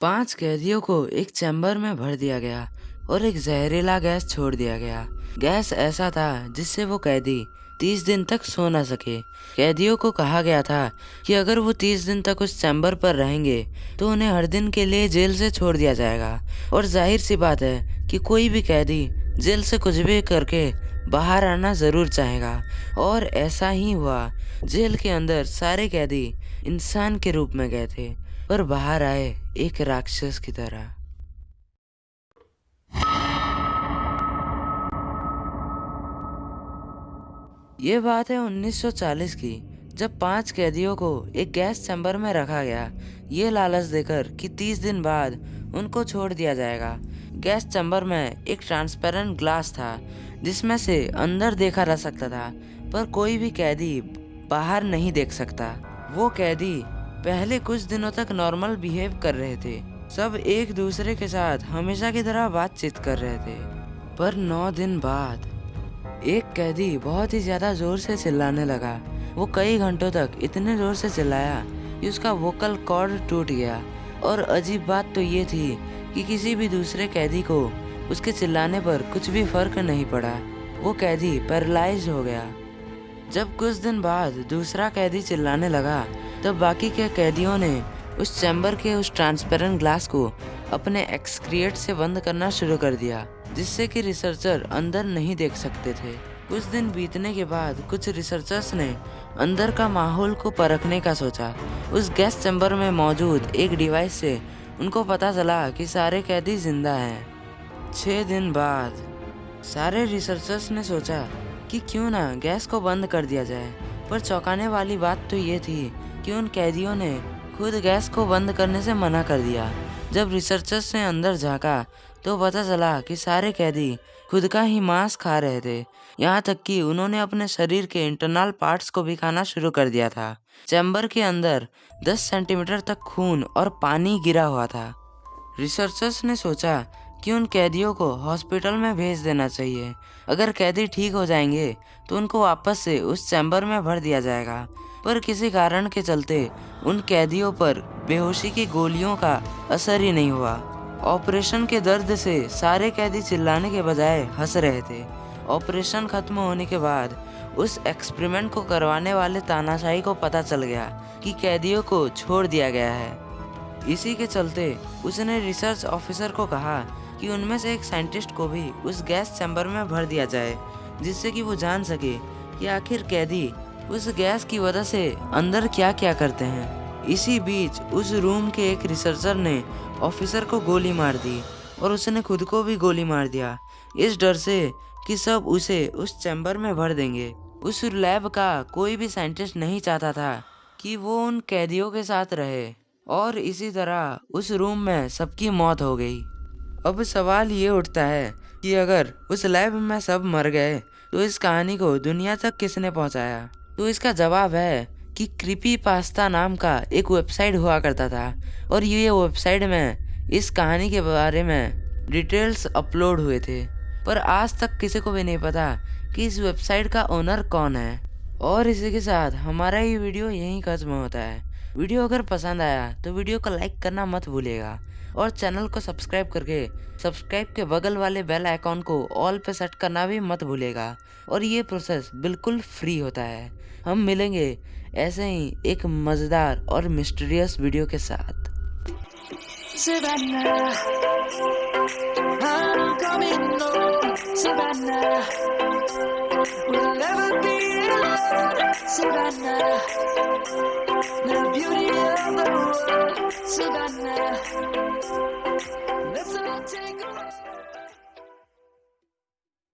5 कैदियों को एक चैम्बर में भर दिया गया और एक जहरीला गैस छोड़ दिया गया। गैस ऐसा था जिससे वो कैदी 30 दिन तक सो न सके। कैदियों को कहा गया था कि अगर वो 30 दिन तक उस चैम्बर पर रहेंगे तो उन्हें हर दिन के लिए जेल से छोड़ दिया जाएगा। और जाहिर सी बात है कि कोई भी कैदी जेल से कुछ भी करके बाहर आना जरूर चाहेगा। और ऐसा ही हुआ। जेल के अंदर सारे कैदी इंसान के रूप में गए थे पर बाहर आए एक राक्षस की तरह। ये बात है 1940 की, जब 5 कैदियों को एक गैस चैम्बर में रखा गया, ये लालच देकर कि 30 दिन बाद उनको छोड़ दिया जाएगा। गैस चैम्बर में एक ट्रांसपेरेंट ग्लास था जिसमें से अंदर देखा जा सकता था, पर कोई भी कैदी बाहर नहीं देख सकता। वो कैदी पहले कुछ दिनों तक नॉर्मल बिहेव कर रहे थे। सब एक दूसरे के साथ हमेशा की तरह बातचीत कर रहे थे। पर 9 दिन बाद एक कैदी बहुत ही ज्यादा जोर से चिल्लाने लगा। वो कई घंटों तक इतने जोर से चिल्लाया कि उसका वोकल कॉर्ड टूट गया। और अजीब बात तो ये थी कि किसी भी दूसरे कैदी को उसके चिल्लाने पर कुछ भी फर्क नहीं पड़ा। वो कैदी पैरालाइज हो गया। जब कुछ दिन बाद दूसरा कैदी चिल्लाने लगा तब बाकी के कैदियों ने उस चैम्बर के उस ट्रांसपेरेंट ग्लास को अपने एक्सक्रिएट से बंद करना शुरू कर दिया, जिससे कि रिसर्चर अंदर नहीं देख सकते थे। कुछ दिन बीतने के बाद कुछ रिसर्चर्स ने अंदर का माहौल को परखने का सोचा। उस गैस चैम्बर में मौजूद एक डिवाइस से उनको पता चला कि सारे कैदी जिंदा हैं। 6 दिन बाद सारे रिसर्चर्स ने सोचा कि क्यों ना गैस को बंद कर दिया जाए। पर चौंकाने वाली बात तो ये थी कि उन कैदियों ने खुद गैस को बंद करने से मना कर दिया। जब रिसर्चर्स ने अंदर झांका तो पता चला कि सारे कैदी खुद का ही मांस खा रहे थे। यहाँ तक कि उन्होंने अपने शरीर के इंटरनल पार्ट्स को भी खाना शुरू कर दिया था। चैम्बर के अंदर 10 सेंटीमीटर तक खून और पानी गिरा हुआ था। रिसर्चर्स ने सोचा कि उन कैदियों को हॉस्पिटल में भेज देना चाहिए। अगर कैदी ठीक हो जाएंगे तो उनको वापस से उस चैम्बर में भर दिया जाएगा। पर किसी कारण के चलते उन कैदियों पर बेहोशी की गोलियों का असर ही नहीं हुआ। ऑपरेशन के दर्द से सारे कैदी चिल्लाने के बजाय हंस रहे थे। ऑपरेशन खत्म होने के बाद उस एक्सपेरिमेंट को करवाने वाले तानाशाही को पता चल गया कि कैदियों को छोड़ दिया गया है। इसी के चलते उसने रिसर्च ऑफिसर को कहा कि उनमें से एक साइंटिस्ट को भी उस गैस चैम्बर में भर दिया जाए, जिससे कि वो जान सके कि आखिर कैदी उस गैस की वजह से अंदर क्या क्या करते हैं। इसी बीच उस रूम के एक रिसर्चर ने ऑफिसर को गोली मार दी और उसने खुद को भी गोली मार दिया, इस डर से कि सब उसे उस चैम्बर में भर देंगे। उस लैब का कोई भी साइंटिस्ट नहीं चाहता था कि वो उन कैदियों के साथ रहे और इसी तरह उस रूम में सबकी मौत हो गई। अब सवाल ये उठता है कि अगर उस लैब में सब मर गए तो इस कहानी को दुनिया तक किसने पहुंचाया? तो इसका जवाब है कि क्रीपीपास्ता नाम का एक वेबसाइट हुआ करता था और ये वेबसाइट में इस कहानी के बारे में डिटेल्स अपलोड हुए थे। पर आज तक किसी को भी नहीं पता कि इस वेबसाइट का ओनर कौन है। और इसी के साथ हमारा ये वीडियो यहीं खत्म होता है। वीडियो अगर पसंद आया तो वीडियो को लाइक करना मत भूलिएगा और चैनल को सब्सक्राइब करके सब्सक्राइब के बगल वाले बेल आइकॉन को ऑल पे सेट करना भी मत भूलिएगा। और ये प्रोसेस बिल्कुल फ्री होता है। हम मिलेंगे ऐसे ही एक मज़ेदार और मिस्टीरियस वीडियो के साथ। Savannah, I'm coming home. Savannah, we'll never be alone. Savannah, the beauty of the world. Savannah.